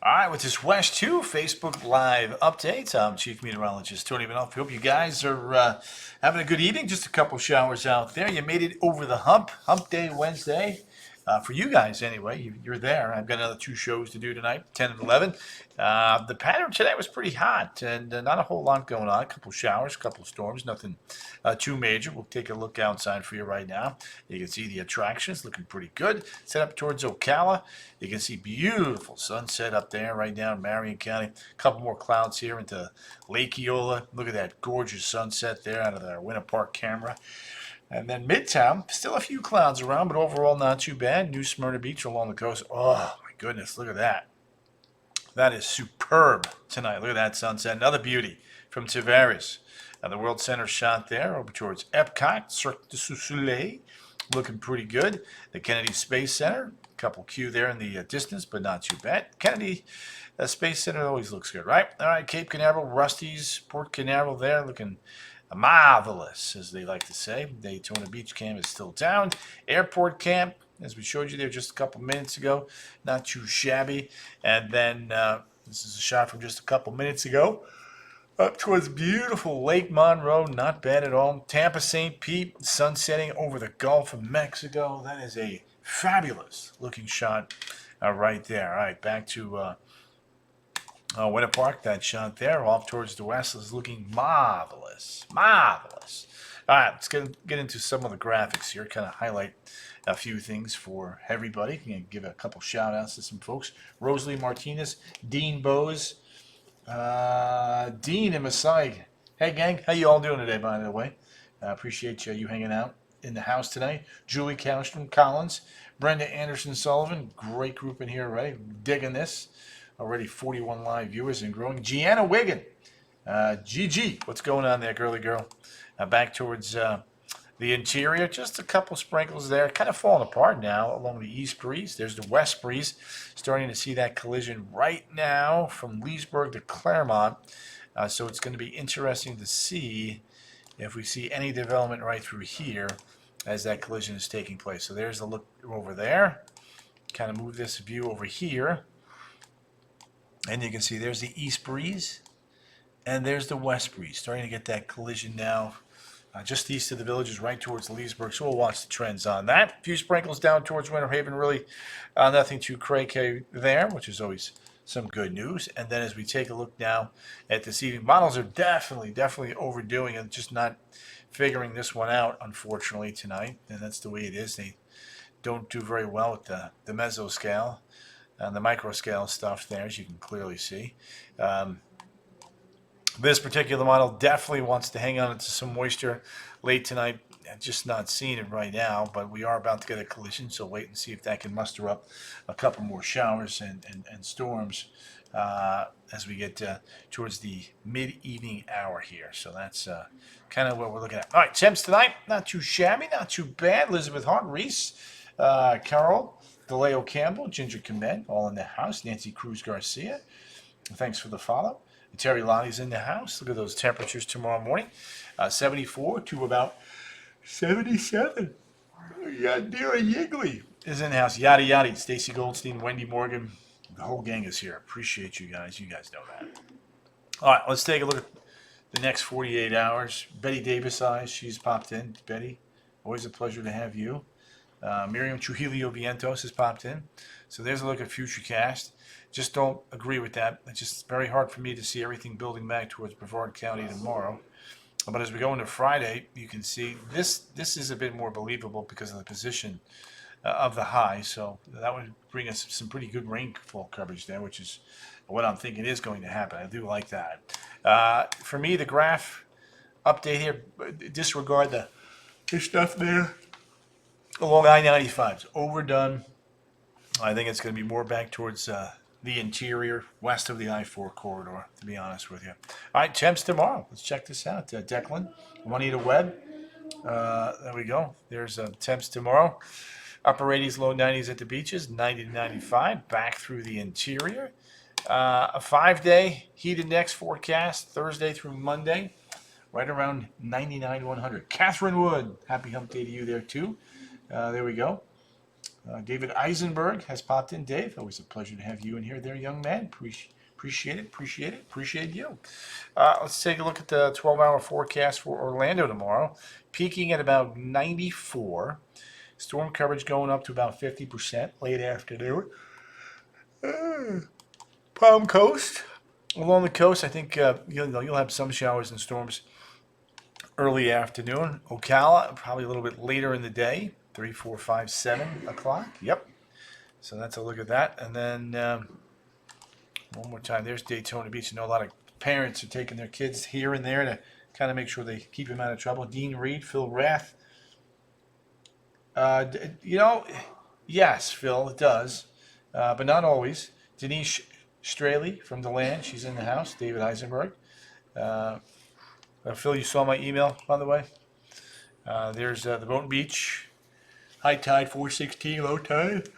All right, with this West 2 Facebook Live update, I'm Chief Meteorologist Tony Benoff. Hope you guys are having a good evening. Just a couple showers out there. You made it over the hump day Wednesday. For you guys, anyway, you're there. I've got another two shows to do tonight, 10 and 11. The pattern today was pretty hot and not a whole lot going on. A couple showers, a couple storms, nothing too major. We'll take a look outside for you right now. You can see the attractions looking pretty good. Set up towards Ocala. You can see beautiful sunset up there right now in Marion County. A couple more clouds here into Lake Eola. Look at that gorgeous sunset there out of our Winter Park camera. And then Midtown, still a few clouds around, but overall not too bad. New Smyrna Beach along the coast. Oh, my goodness, look at that. That is superb tonight. Look at that sunset. Another beauty from Tavares. The World Center shot there over towards Epcot, Cirque du Soleil, looking pretty good. The Kennedy Space Center, a couple Q there in the distance, but not too bad. Kennedy Space Center always looks good, right? All right, Cape Canaveral, Rusty's, Port Canaveral there, looking marvelous, as they like to say. Daytona Beach Camp is still down. Airport Camp, as we showed you there just a couple minutes ago, not too shabby. And then this is a shot from just a couple minutes ago. Up towards beautiful Lake Monroe, not bad at all. Tampa St. Pete, sun setting over the Gulf of Mexico. That is a fabulous looking shot right there. All right, back to Winter Park. That shot there off towards the west is looking marvelous. Marvelous. All right, let's get into some of the graphics here, kind of highlight a few things for everybody. Give a couple shout outs to some folks. Rosalie Martinez, Dean Bose, Dean and Masai. Hey, gang, how you all doing today, by the way? Appreciate you hanging out in the house tonight. Julie Cowstrom Collins, Brenda Anderson Sullivan, great group in here already. Digging this. Already 41 live viewers and growing. Gianna Wigan, GG, what's going on there, girly girl? Back towards the interior, just a couple sprinkles there, kind of falling apart now along the east breeze. There's the west breeze, starting to see that collision right now from Leesburg to Claremont. So it's going to be interesting to see if we see any development right through here as that collision is taking place. So there's the look over there. Kind of move this view over here. And you can see there's the east breeze and there's the west breeze. Starting to get that collision now just east of the villages, right towards Leesburg. So we'll watch the trends on that. A few sprinkles down towards Winter Haven. Really nothing too cray-cray there, which is always some good news. And then as we take a look now at this evening, models are definitely overdoing it, just not figuring this one out, unfortunately, tonight. And that's the way it is. They don't do very well with the mesoscale and the microscale stuff there, as you can clearly see. This particular model definitely wants to hang on to some moisture late tonight. Just not seeing it right now, but we are about to get a collision, so wait and see if that can muster up a couple more showers and storms as we get towards the mid-evening hour here. So that's kind of what we're looking at. All right, temps tonight, not too shabby, not too bad. Elizabeth Hart, Reese, Carol, DeLeo Campbell, Ginger Comet, all in the house. Nancy Cruz Garcia, thanks for the follow. Terry Lottie's in the house. Look at those temperatures tomorrow morning. 74 to about 77. Yeah, dear Yiggly is in the house. Yada yada. Stacy Goldstein, Wendy Morgan. The whole gang is here. Appreciate you guys. You guys know that. All right, let's take a look at the next 48 hours. Betty Davis eyes. She's popped in. Betty, always a pleasure to have you. Miriam Trujillo Vientos has popped in. So there's a look at Futurecast. Just don't agree with that. It's just very hard for me to see everything building back towards Brevard County tomorrow. But as we go into Friday, you can see this is a bit more believable because of the position of the high. So that would bring us some pretty good rainfall coverage there, which is what I'm thinking is going to happen. I do like that. For me, the graph update here, disregard the stuff there along I-95. It's overdone. I think it's going to be more back towards the interior, west of the I-4 corridor, to be honest with you. All right, temps tomorrow. Let's check this out. Declan, Juanita Webb. There we go. There's temps tomorrow. Upper 80s, low 90s at the beaches, 90 to 95, back through the interior. A 5-day heat index forecast, Thursday through Monday, right around 99 100. Catherine Wood, happy hump day to you there, too. There we go. David Eisenberg has popped in. Dave, always a pleasure to have you in here there, young man. Appreciate it, appreciate you. Let's take a look at the 12-hour forecast for Orlando tomorrow. Peaking at about 94. Storm coverage going up to about 50% late afternoon. Palm Coast. Along the coast, I think you'll have some showers and storms early afternoon. Ocala, probably a little bit later in the day, 3, 4, 5, 7 o'clock. Yep. So that's a look at that. And then one more time, there's Daytona Beach. I know a lot of parents are taking their kids here and there to kind of make sure they keep them out of trouble. Dean Reed, Phil Rath. Yes, Phil, it does, but not always. Denise Straley from DeLand, she's in the house. David Eisenberg. Phil, you saw my email, by the way. There's the Boynton Beach. High tide 416, low tide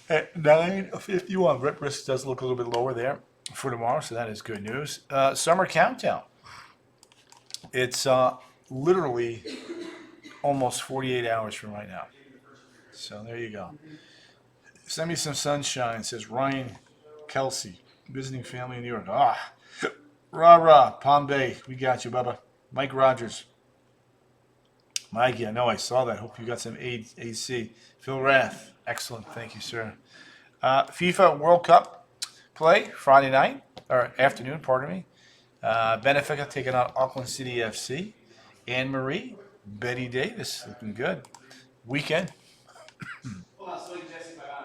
at 9:51. Rip risk does look a little bit lower there for tomorrow, so that is good news. Summer countdown. It's literally almost 48 hours from right now. So there you go. Send me some sunshine, says Ryan Kelsey, visiting family in New York. Rah, Palm Bay. We got you, Bubba. Mike Rogers. Mikey, I know I saw that. Hope you got some AC. Phil Rath. Excellent. Thank you, sir. FIFA World Cup play Friday night, or afternoon, pardon me. Benfica taking on Auckland City FC. Anne Marie, Betty Davis, looking good. Weekend.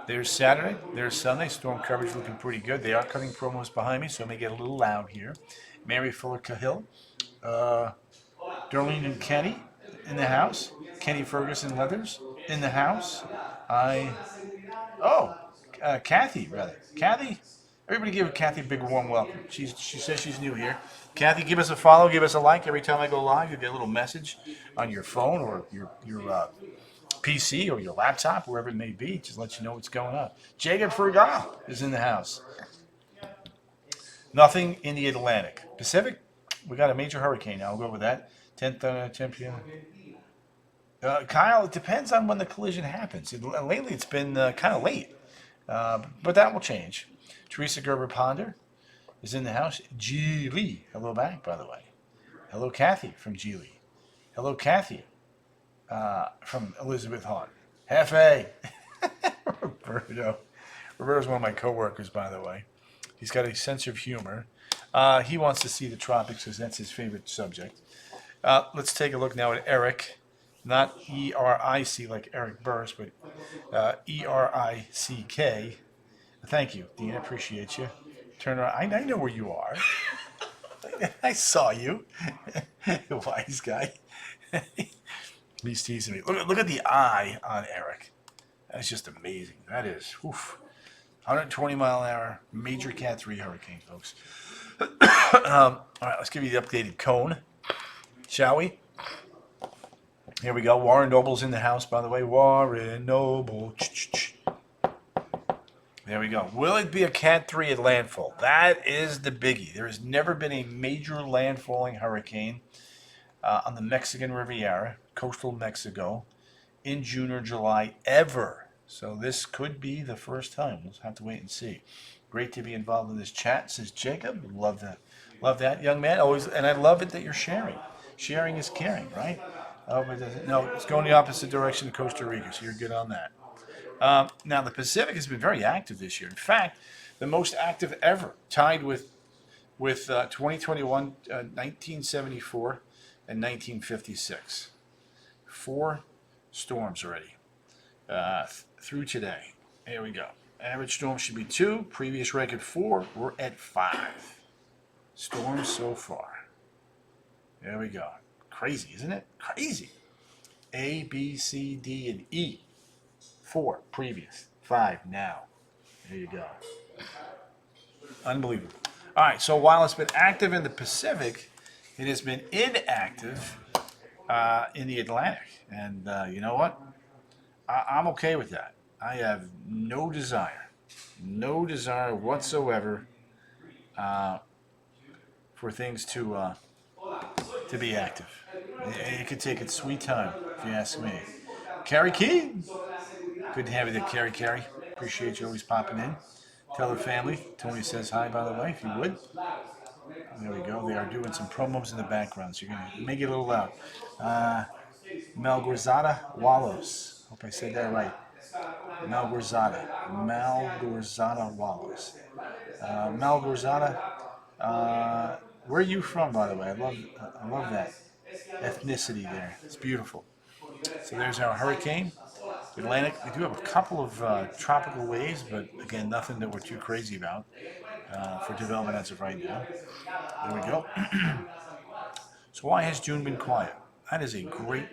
There's Saturday, there's Sunday. Storm coverage looking pretty good. They are cutting promos behind me, so it may get a little loud here. Mary Fuller Cahill, Darlene and Kenny in the house. Kenny Ferguson Leathers in the house. Kathy, rather. Kathy, everybody give Kathy a big warm welcome. She says she's new here. Kathy, give us a follow, give us a like. Every time I go live, you get a little message on your phone or your PC or your laptop, wherever it may be. Just let you know what's going on. Jacob Fergal is in the house. Nothing in the Atlantic. Pacific, we got a major hurricane now. We'll go over that. 10 p.m. Kyle, it depends on when the collision happens. Lately, it's been kind of late, but that will change. Teresa Gerber Ponder is in the house. G. Lee, hello back, by the way. Hello, Kathy from G. Lee. Hello, Kathy from Elizabeth Hahn. Hefe. Roberto. Roberto's one of my coworkers, by the way. He's got a sense of humor. He wants to see the tropics because that's his favorite subject. Let's take a look now at Eric. Not E-R-I-C like Eric Burris, but E-R-I-C-K. Thank you, Dean. I appreciate you. Turn around. I know where you are. I saw you. Wise guy. He's teasing me. Look at the eye on Eric. That's just amazing. That is, 120 mile an hour, major Cat 3 hurricane, folks. All right, let's give you the updated cone, shall we? Here we go. Warren Noble's in the house, by the way. Warren Noble. There we go. Will it be a Cat 3 at landfall? That is the biggie. There has never been a major landfalling hurricane on the Mexican Riviera, coastal Mexico, in June or July ever. So this could be the first time. We'll have to wait and see. Great to be involved in this chat, says Jacob. Love that. Love that, young man. Always, and I love it that you're sharing. Sharing is caring, right? No, it's going the opposite direction to Costa Rica, so you're good on that. Now, the Pacific has been very active this year. In fact, the most active ever, tied with 2021, 1974, and 1956. 4 storms already through today. Here we go. Average storm should be 2. Previous record 4. We're at 5 storms so far. There we go. Crazy, isn't it? Crazy. A, B, C, D, and E. 4 previous. 5 now. There you go. Unbelievable. All right, so while it's been active in the Pacific, it has been inactive in the Atlantic. And you know what? I'm okay with that. I have no desire whatsoever for things to be active. It could take its sweet time, if you ask me. Carrie Key, Good to have you there, Carrie. Appreciate you always popping in. Tell the family. Tony says hi, by the way, if you would. There we go. They are doing some promos in the background, so you're going to make it a little loud. Malgorzata Wallows. Hope I said that right. Malgorzata Wallows. Malgorzata, where are you from, by the way? I love that ethnicity there. It's beautiful. So there's our hurricane. Atlantic. We do have a couple of tropical waves, but again, nothing that we're too crazy about for development as of right now. There we go. So why has June been quiet? That is a great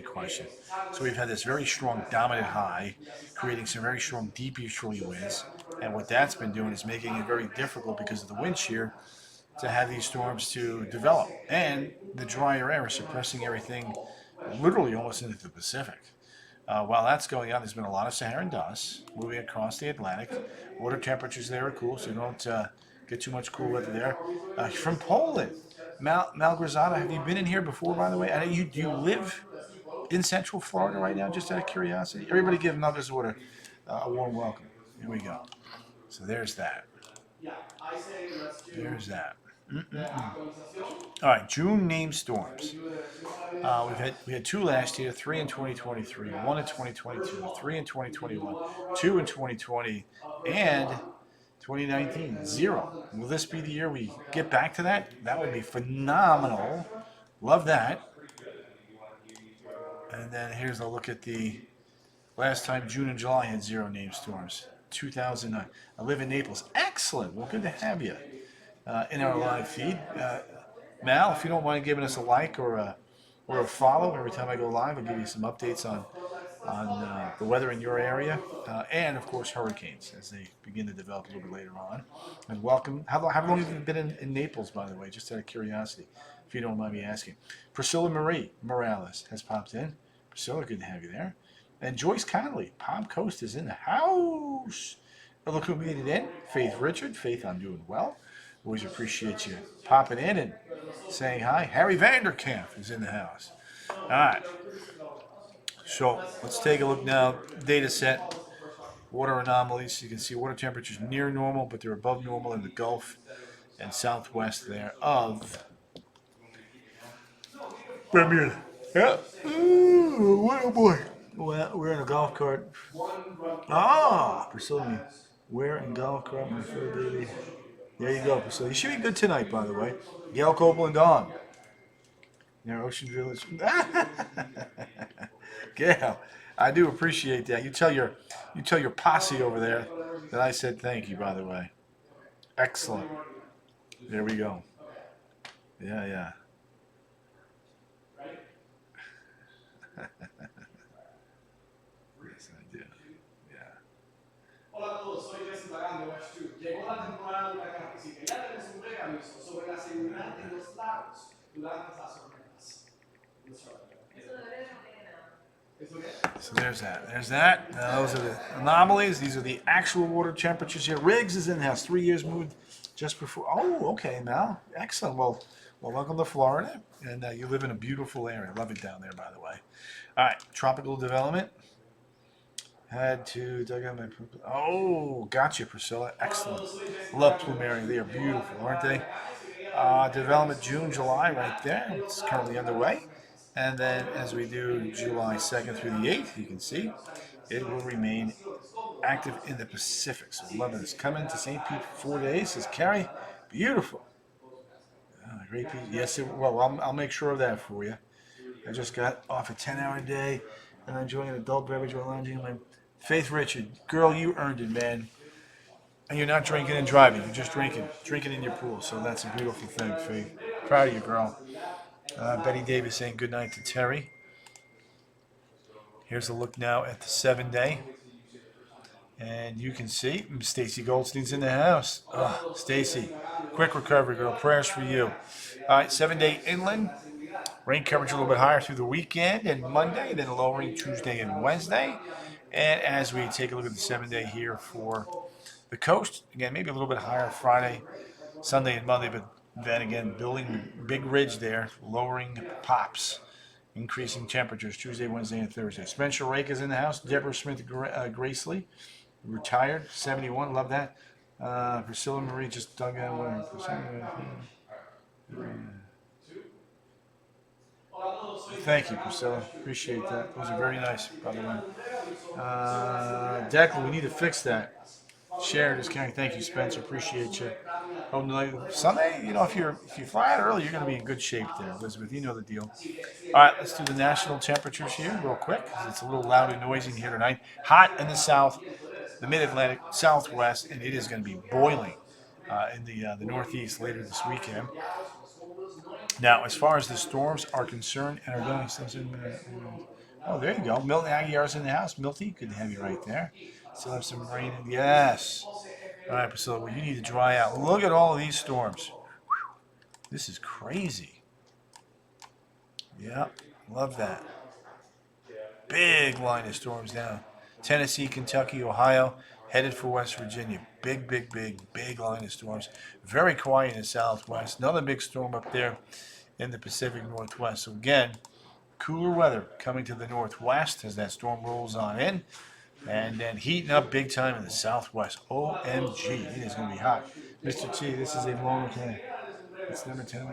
question. So we've had this very strong dominant high, creating some very strong deep easterly winds. And what that's been doing is making it very difficult because of the wind shear to have these storms to develop. And the drier air is suppressing everything literally almost into the Pacific. While that's going on, there's been a lot of Saharan dust moving across the Atlantic. Water temperatures there are cool, so you don't get too much cool weather there. From Poland, Malgorzata, have you been in here before, by the way? Do you live in Central Florida right now, just out of curiosity? Everybody give Malgorzata a warm welcome. Here we go. So there's that. There's that. All right, June named storms. We had 2 last year, 3 in 2023, 1 in 2022, 3 in 2021, 2 in 2020, and 2019, 0. Will this be the year we get back to that? That would be phenomenal. Love that. And then here's a look at the last time June and July had 0 named storms. 2009. I live in Naples. Excellent. Well, good to have you in our live feed. Mal, if you don't mind giving us a like or a follow every time I go live, I'll give you some updates on the weather in your area, and of course hurricanes as they begin to develop a little bit later on. And welcome. How long have you been in Naples, by the way? Just out of curiosity, if you don't mind me asking. Priscilla Marie Morales has popped in. Priscilla, good to have you there. And Joyce Connolly, Palm Coast is in the house. And look who made it in. Faith Richard. Faith, I'm doing well. Always appreciate you popping in and saying hi. Harry Vanderkamp is in the house. All right. So let's take a look now. Data set. Water anomalies. You can see water temperatures near normal, but they're above normal in the Gulf and southwest there of Bermuda. Yeah. Ooh, what a boy. Well, we're in a golf cart. Priscilla, we're in golf cart, my fur baby. There you go, Priscilla. You should be good tonight, by the way. Gail Copeland on. Near Ocean Village. Gail, I do appreciate that. You tell your posse over there that I said thank you, by the way. Excellent. There we go. Yeah. Yes, I do. Yeah. Hola a todos, soy Jesse Pagán de Watch 2. Llegó la temporada de huracanes, así que ya tenemos un preaviso sobre la seguridad en los lagos durante las tormentas. So there's that. Those are the anomalies. These are the actual water temperatures here. Riggs is in the house. 3 years moved just before. Oh, okay, Mal. Excellent. Well, welcome to Florida. And you live in a beautiful area. Love it down there, by the way. All right, tropical development. Had to dug out my. Oh, gotcha, Priscilla. Excellent. Love Plumeria. They are beautiful, aren't they? Development June, July, right there. It's currently underway. And then as we do July 2nd through the 8th, you can see it will remain active in the Pacific. So 11 is coming to St. Pete for 4 days. Says Carrie, beautiful. Great piece. Yes, well, I'll make sure of that for you. I just got off a 10-hour day and I'm enjoying an adult beverage while lounging. My Faith Richard, girl, you earned it, man. And you're not drinking and driving. You're just drinking in your pool. So that's a beautiful thing, Faith. Proud of you, girl. Betty Davis saying good night to Terry. Here's a look now at the 7-day. And you can see Stacy Goldstein's in the house. Stacy, quick recovery, girl. Prayers for you. All right, 7-day inland. Rain coverage a little bit higher through the weekend and Monday, then lowering Tuesday and Wednesday. And as we take a look at the 7-day here for the coast, again, maybe a little bit higher Friday, Sunday, and Monday, but then again, building big ridge there, lowering pops Increasing temperatures Tuesday, Wednesday, and Thursday. Spencer Rake is in the house. Deborah Smith Gracely, retired, 71. Love that. Priscilla Marie just dug out one. Thank you, Priscilla. Appreciate that. Those are very nice, by the way. Declan, we need to fix that. Share this carrying. Thank you, Spencer. Appreciate you. Sunday, if you fly out early, you're going to be in good shape there, Elizabeth. You know the deal. All right, let's do the national temperatures here real quick because it's a little loud and noisy here tonight. Hot in the south, the mid-Atlantic, southwest, and it is going to be boiling in the northeast later this weekend. Now, as far as the storms are concerned and are going, oh, there you go. Milton Aguiar's in the house. Milty, good to have you right there. Still have some rain. Yes. All right, Priscilla, well, you need to dry out. Look at all of these storms. This is crazy. Yeah, love that. Big line of storms down. Tennessee, Kentucky, Ohio, headed for West Virginia. Big line of storms. Very quiet in the southwest. Another big storm up there in the Pacific Northwest. So again, cooler weather coming to the northwest as that storm rolls on in. And then heating up big time in the southwest. OMG, it is going to be hot. Mr. T, this is a long time. It's number 10.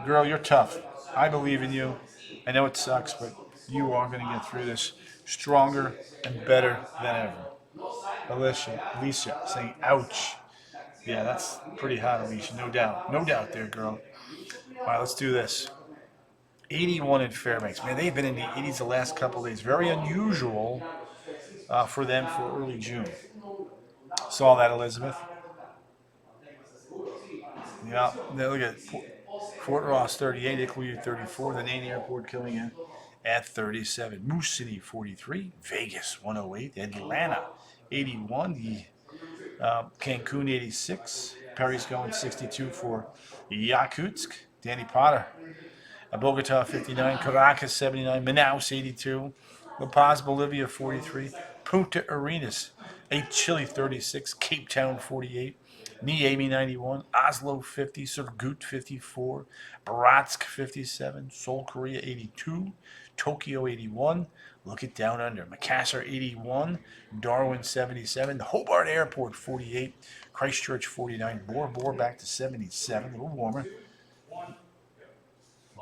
Girl, you're tough. I believe in you. I know it sucks, but you are going to get through this stronger and better than ever. Alicia saying, ouch. Yeah, that's pretty hot, Alicia. No doubt. No doubt there, girl. All right, let's do this. 81 in Fairbanks. Man, they've been in the 80s the last couple of days. Very unusual for them for early June. Saw that, Elizabeth? Yeah, look at Fort Ross 38, Iqaluit 34, the Nane Airport killing in at 37. Moose City 43, Vegas 108, Atlanta 81, the Cancun 86, Perry's going 62 for Yakutsk, Danny Potter. Bogota 59, Caracas 79, Manaus 82, La Paz, Bolivia 43, Punta Arenas, a chilly 36, Cape Town 48, Niamey 91, Oslo 50, Surgut 54, Bratsk 57, Seoul, Korea 82, Tokyo 81, look at down under, Makassar 81, Darwin 77, Hobart Airport 48, Christchurch 49, Bora Bora back to 77, a little warmer.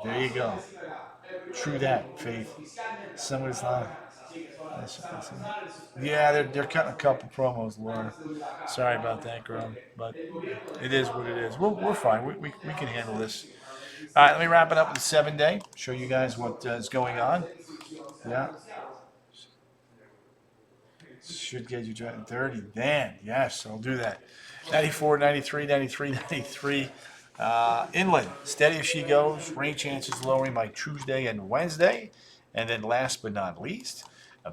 There you go. True that, Faith. Somebody's lying. Yeah, they're cutting a couple promos, Laura. Sorry about that, girl. But it is what it is. We're fine. We can handle this. All right, let me wrap it up with the 7-day. Show you guys what is going on. Yeah. Should get you 30. Man, yes, I'll do that. 94, 93, 93, 93. Inland, steady as she goes. Rain chances lowering by Tuesday and Wednesday. And then last but not least,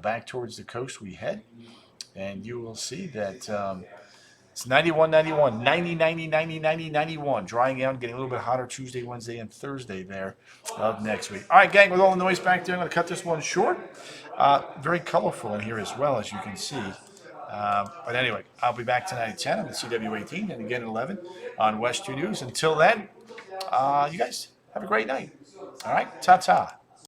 back towards the coast we head. And you will see that it's 91, 91, 90, 90, 90, 90, 91. Drying out, getting a little bit hotter Tuesday, Wednesday, and Thursday there of next week. All right, gang, with all the noise back there, I'm going to cut this one short. Very colorful in here as well, as you can see. But anyway, I'll be back tonight at 10 on the CW18 and again at 11 on West 2 News. Until then, you guys have a great night. All right, ta-ta.